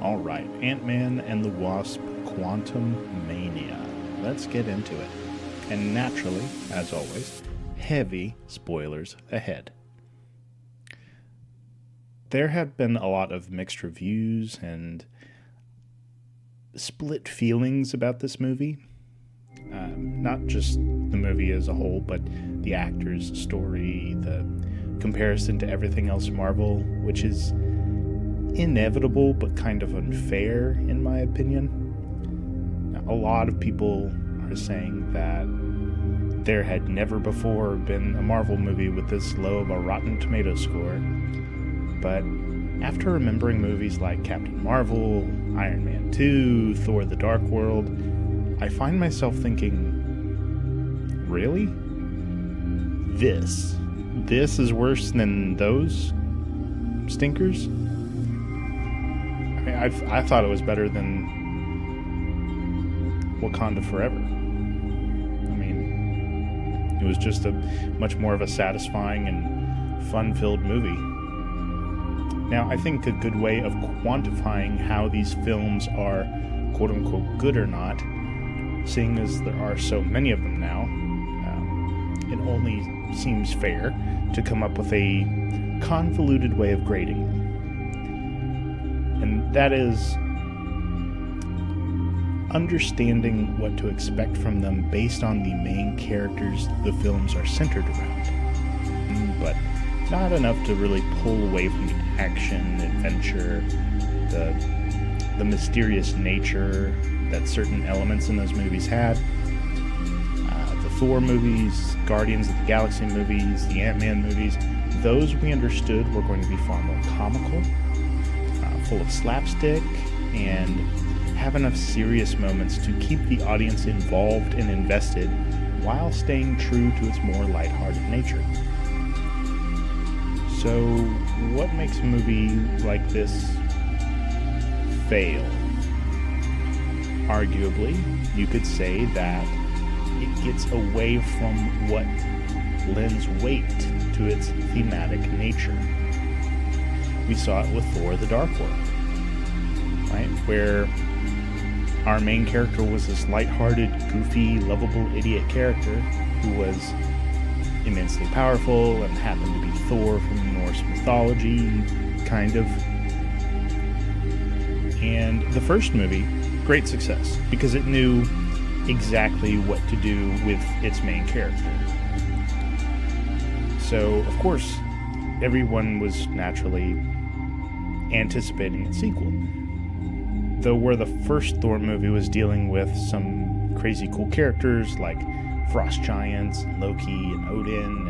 All right, Ant-Man and the Wasp: Quantumania. Let's get into it. And naturally, as always, heavy spoilers ahead. There have been a lot of mixed reviews and split feelings about this movie. Not just the movie as a whole, but the actors, story, the comparison to everything else Marvel, which is inevitable but kind of unfair in my opinion. Now, a lot of people are saying that there had never before been a Marvel movie with this low of a Rotten Tomatoes score, but after remembering movies like Captain Marvel, Iron Man 2, Thor: The Dark World, I find myself thinking, really? This is worse than those stinkers? I mean, I thought it was better than Wakanda Forever. I mean, it was just a much more of a satisfying and fun-filled movie. Now, I think a good way of quantifying how these films are quote-unquote good or not, seeing as there are so many of them now, it only seems fair to come up with a convoluted way of grading them. And that is understanding what to expect from them based on the main characters the films are centered around. But not enough to really pull away from the action, adventure, the mysterious nature that certain elements in those movies had. The Thor movies, Guardians of the Galaxy movies, the Ant-Man movies, those we understood were going to be far more comical, full of slapstick, and have enough serious moments to keep the audience involved and invested while staying true to its more lighthearted nature. So, what makes a movie like this fail? Arguably, you could say that it gets away from what lends weight to its thematic nature. We saw it with Thor: The Dark World, right? Where our main character was this lighthearted, goofy, lovable idiot character who was immensely powerful and happened to be Thor from Norse mythology, kind of. And the first movie, great success, because it knew exactly what to do with its main character. So, of course, everyone was naturally anticipating its sequel. Though where the first Thor movie was dealing with some crazy cool characters like frost giants, and Loki, and Odin,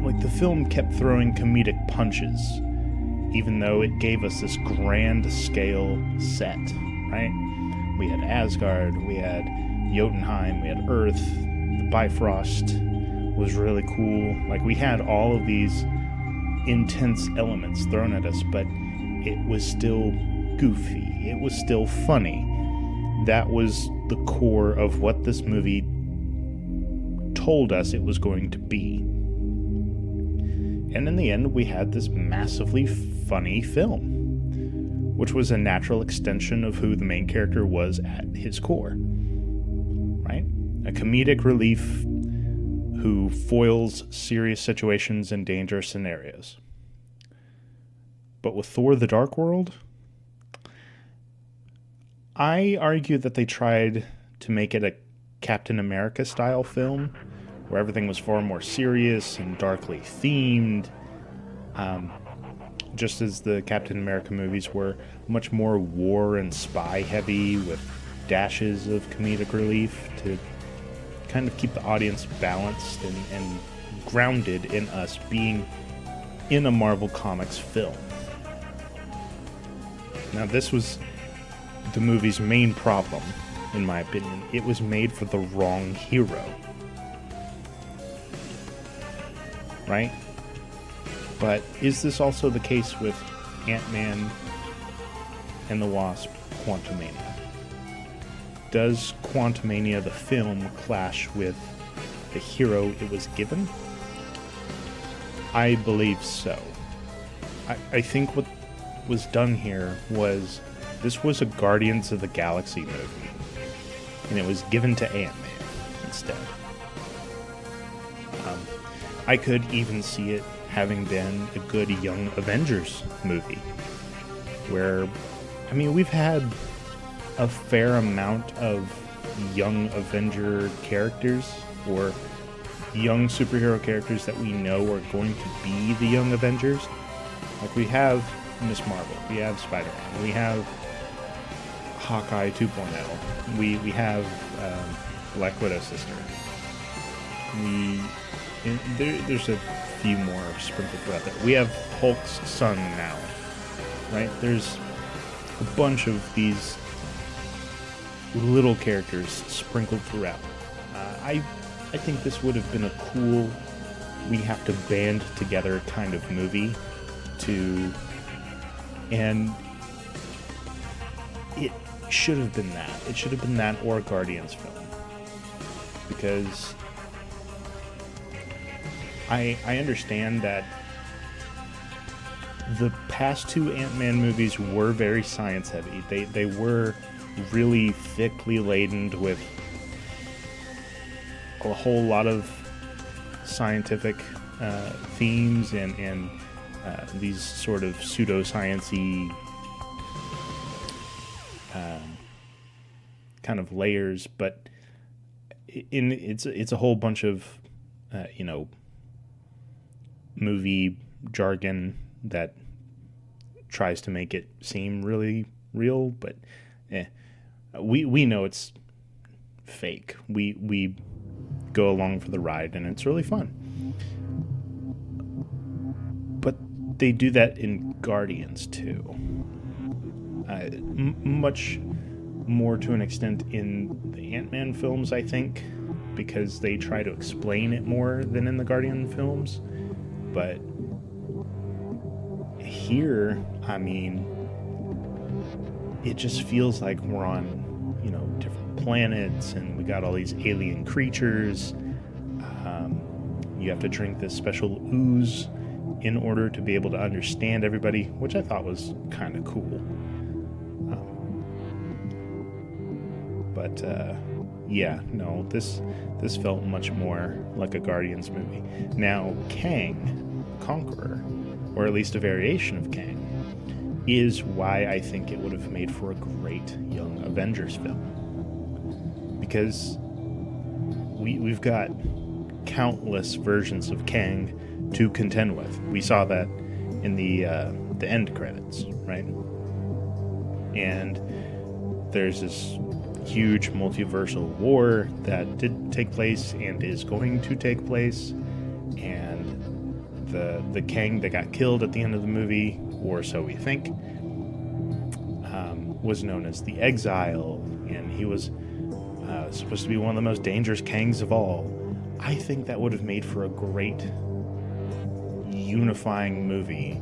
and the film kept throwing comedic punches, even though it gave us this grand scale set, right? We had Asgard, we had Jotunheim, we had Earth, the Bifrost was really cool. We had all of these intense elements thrown at us, but it was still goofy. It was still funny. That was the core of what this movie told us it was going to be. And in the end, we had this massively funny film, which was a natural extension of who the main character was at his core, right? A comedic relief who foils serious situations and dangerous scenarios. But with Thor: The Dark World, I argue that they tried to make it a Captain America style film, where everything was far more serious and darkly themed, just as the Captain America movies were much more war and spy heavy, with dashes of comedic relief to kind of keep the audience balanced and grounded in us being in a Marvel Comics film. Now, this was the movie's main problem, in my opinion. It was made for the wrong hero. Right? But is this also the case with Ant-Man and the Wasp: Quantumania? Does Quantumania, the film, clash with the hero it was given? I believe so. I think what was done here was, this was a Guardians of the Galaxy movie, and it was given to Ant-Man instead. I could even see it having been a good Young Avengers movie, where, I mean, we've had a fair amount of young Avenger characters, or young superhero characters that we know are going to be the Young Avengers. Like, we have Miss Marvel, we have Spider-Man, we have Hawkeye 2.0, we have Black Widow's sister. There's a few more sprinkled throughout there. We have Hulk's son now, right? There's a bunch of these little characters sprinkled throughout. I think this would have been a cool, we have to band together kind of movie and it should have been that. It should have been that or a Guardians film. Because I understand that the past two Ant-Man movies were very science heavy. They were really thickly laden with a whole lot of scientific themes and these sort of pseudoscience-y kind of layers, but it's a whole bunch of movie jargon that tries to make it seem really real, but we know it's fake. We go along for the ride, and it's really fun. But they do that in Guardians too, much more to an extent in the Ant-Man films, I think, because they try to explain it more than in the Guardian films. But here, I mean, it just feels like we're on, different planets, and we got all these alien creatures. You have to drink this special ooze in order to be able to understand everybody, which I thought was kind of cool. This felt much more like a Guardians movie. Now, Kang, Conqueror, or at least a variation of Kang, is why I think it would have made for a great Young Avengers film. Because we've got countless versions of Kang to contend with. We saw that in the end credits, right? And there's this huge multiversal war that did take place and is going to take place, and the Kang that got killed at the end of the movie, or so we think, was known as the Exile, and he was supposed to be one of the most dangerous Kangs of all. I think that would have made for a great unifying movie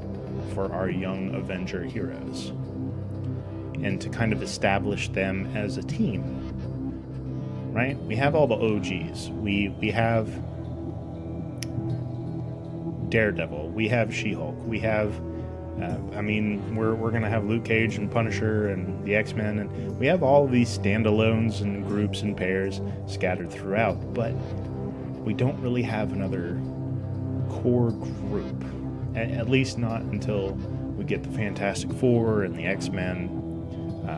for our young Avenger heroes, and to kind of establish them as a team, right? We have all the OGs. We have Daredevil. We have She-Hulk. We have, we're going to have Luke Cage and Punisher and the X-Men, and we have all of these standalones and groups and pairs scattered throughout, but we don't really have another core group, at least not until we get the Fantastic Four and the X-Men.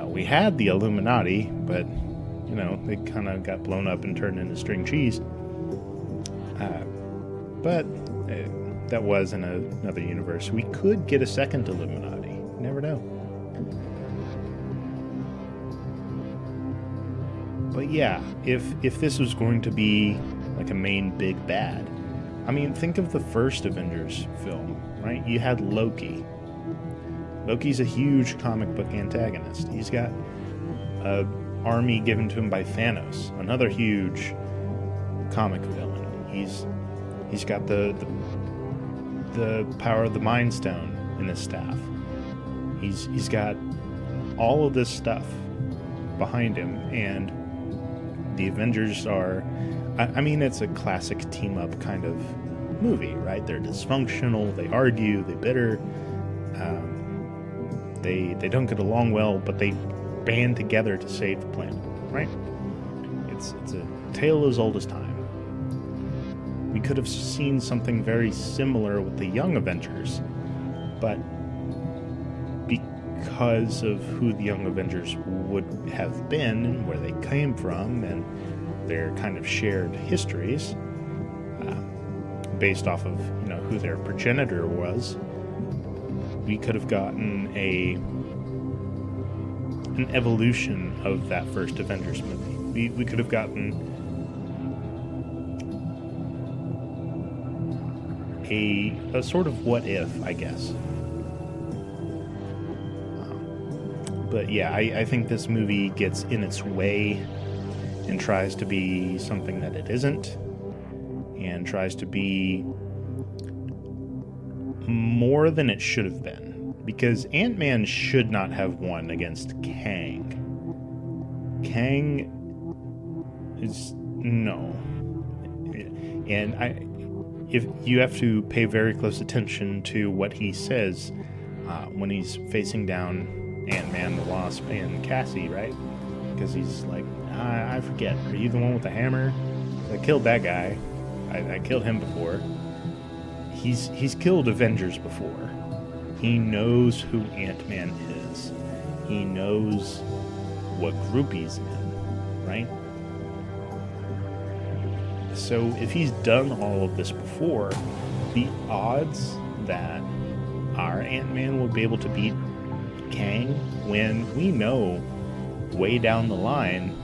We had the Illuminati, but, they kind of got blown up and turned into string cheese. But that was in another universe. We could get a second Illuminati. You never know. But yeah, if this was going to be like a main big bad, think of the first Avengers film, right? You had Loki. Loki's a huge comic book antagonist. He's got an army given to him by Thanos, another huge comic villain. He's got the power of the Mind Stone in his staff. He's got all of this stuff behind him, and the Avengers are, it's a classic team-up kind of movie, right? They're dysfunctional, they argue, they bitter. They don't get along well, but they band together to save the planet, right? It's a tale as old as time. We could have seen something very similar with the Young Avengers, but because of who the Young Avengers would have been and where they came from and their kind of shared histories, based off of who their progenitor was, we could have gotten an evolution of that first Avengers movie. We could have gotten a sort of what if, I guess. But yeah, I think this movie gets in its way and tries to be something that it isn't, and tries to be more than it should have been. Because Ant-Man should not have won against Kang. Kang is... no. And if you have to pay very close attention to what he says when he's facing down Ant-Man, the Wasp, and Cassie, right? Because he's like, I forget, are you the one with the hammer? I killed that guy. I killed him before. He's killed Avengers before. He knows who Ant-Man is. He knows what group he's in, right? So if he's done all of this before, the odds that our Ant-Man will be able to beat Kang, when we know way down the line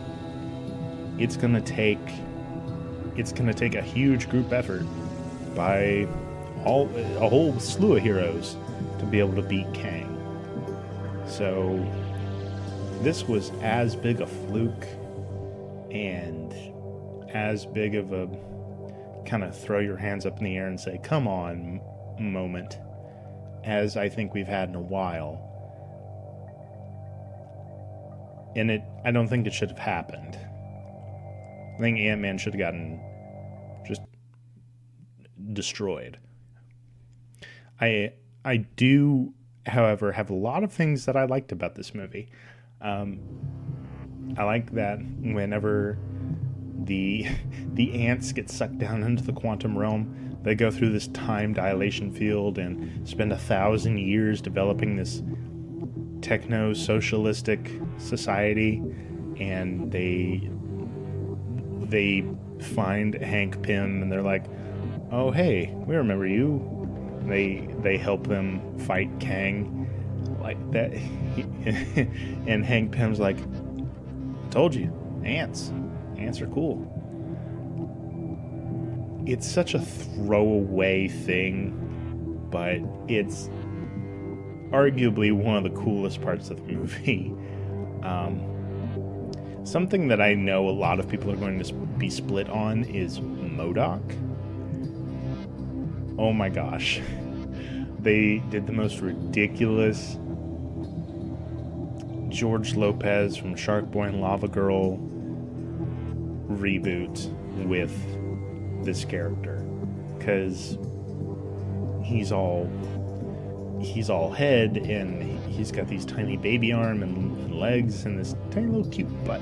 it's gonna take a huge group effort by a whole slew of heroes to be able to beat Kang. So this was as big a fluke and as big of a kind of throw your hands up in the air and say come on moment as I think we've had in a while. And I don't think it should have happened. I think Ant-Man should have gotten just destroyed. I do, however, have a lot of things that I liked about this movie. I like that whenever the ants get sucked down into the quantum realm, they go through this time dilation field and spend 1,000 years developing this techno-socialistic society, and they find Hank Pym and they're like, oh hey, we remember you. They help them fight Kang like that. And Hank Pym's like, told you, ants are cool. It's such a throwaway thing, but it's arguably one of the coolest parts of the movie. Something that I know a lot of people are going to be split on is MODOK. Oh my gosh. They did the most ridiculous George Lopez from Shark Boy and Lava Girl reboot with this character. Because he's all head, and he's got these tiny baby arm and legs and this tiny little cute butt.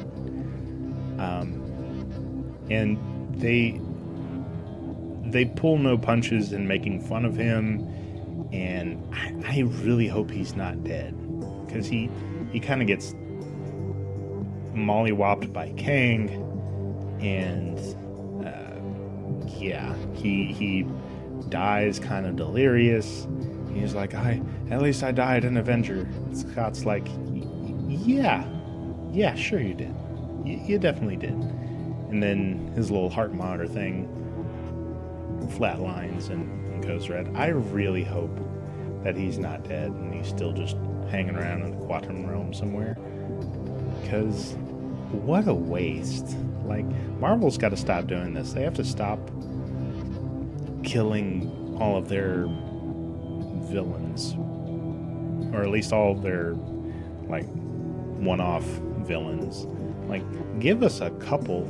And they pull no punches in making fun of him, and I really hope he's not dead, because he kind of gets mollywopped by Kang, and he dies kind of delirious. He's like, at least I died an Avenger. Scott's like, yeah, sure you did. You definitely did. And then his little heart monitor thing flatlines and goes red. I really hope that he's not dead and he's still just hanging around in the quantum realm somewhere. Because what a waste. Like, Marvel's got to stop doing this. They have to stop killing all of their villains, or at least all of their like one-off villains. Like, give us a couple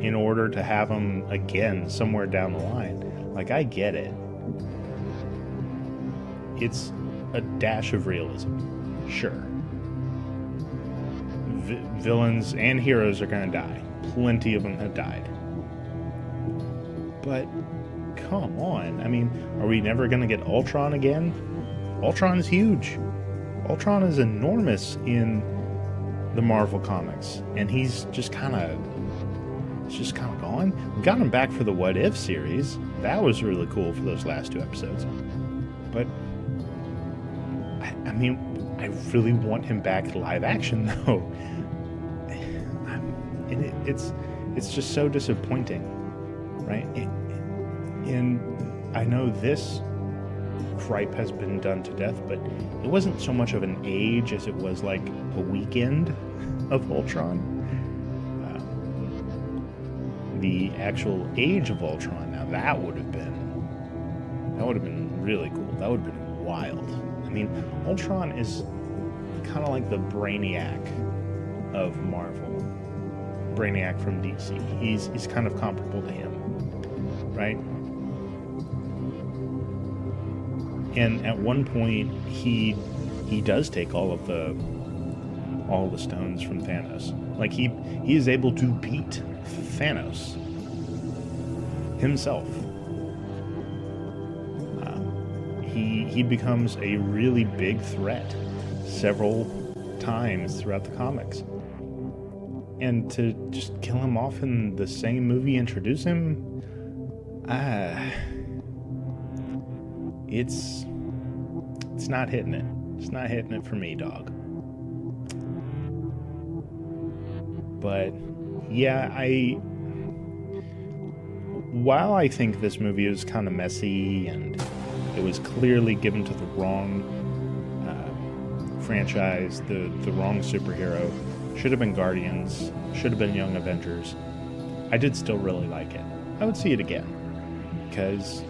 in order to have them again somewhere down the line. Like, I get it. It's a dash of realism. Sure. Villains and heroes are going to die. Plenty of them have died. But come on. I mean, are we never going to get Ultron again? Ultron is huge. Ultron is enormous in the Marvel comics, and he's just kind of gone. We got him back for the What If series. That was really cool for those last 2 episodes. But I mean, I really want him back live action though. And it's just so disappointing, right? And I know this gripe has been done to death, but it wasn't so much of an age as it was like a weekend of Ultron. The actual age of Ultron, now that would have been really cool. That would have been wild. I mean, Ultron is kind of like the Brainiac of Marvel. Brainiac from DC. He's kind of comparable to him, right? And at one point, he does take all the stones from Thanos. Like he is able to beat Thanos himself. He becomes a really big threat several times throughout the comics. And to just kill him off in the same movie, introduce him, it's not hitting it. It's not hitting it for me, dog. But yeah, while I think this movie was kind of messy and it was clearly given to the wrong franchise, the wrong superhero, should have been Guardians, should have been Young Avengers, I did still really like it. I would see it again because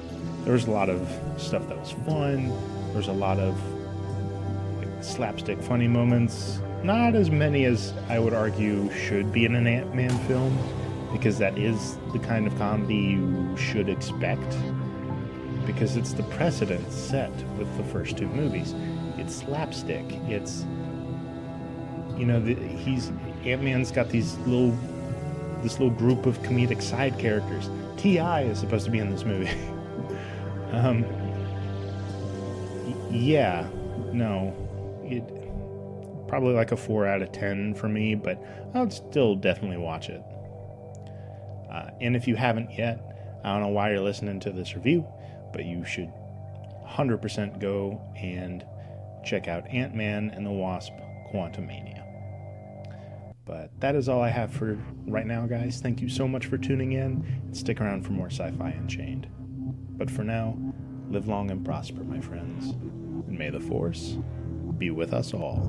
there was a lot of stuff that was fun. There was a lot of like slapstick funny moments. Not as many as I would argue should be in an Ant-Man film, because that is the kind of comedy you should expect, because it's the precedent set with the first 2 movies. It's slapstick. It's, you know, Ant-Man's got this little group of comedic side characters. T.I. is supposed to be in this movie. Yeah, no, it probably like a 4 out of 10 for me, but I would still definitely watch it. And if you haven't yet, I don't know why you're listening to this review, but you should 100% go and check out Ant-Man and the Wasp: Quantumania. But that is all I have for right now, guys. Thank you so much for tuning in, and stick around for more Sci-Fi Unchained. But for now, live long and prosper, my friends, and may the Force be with us all.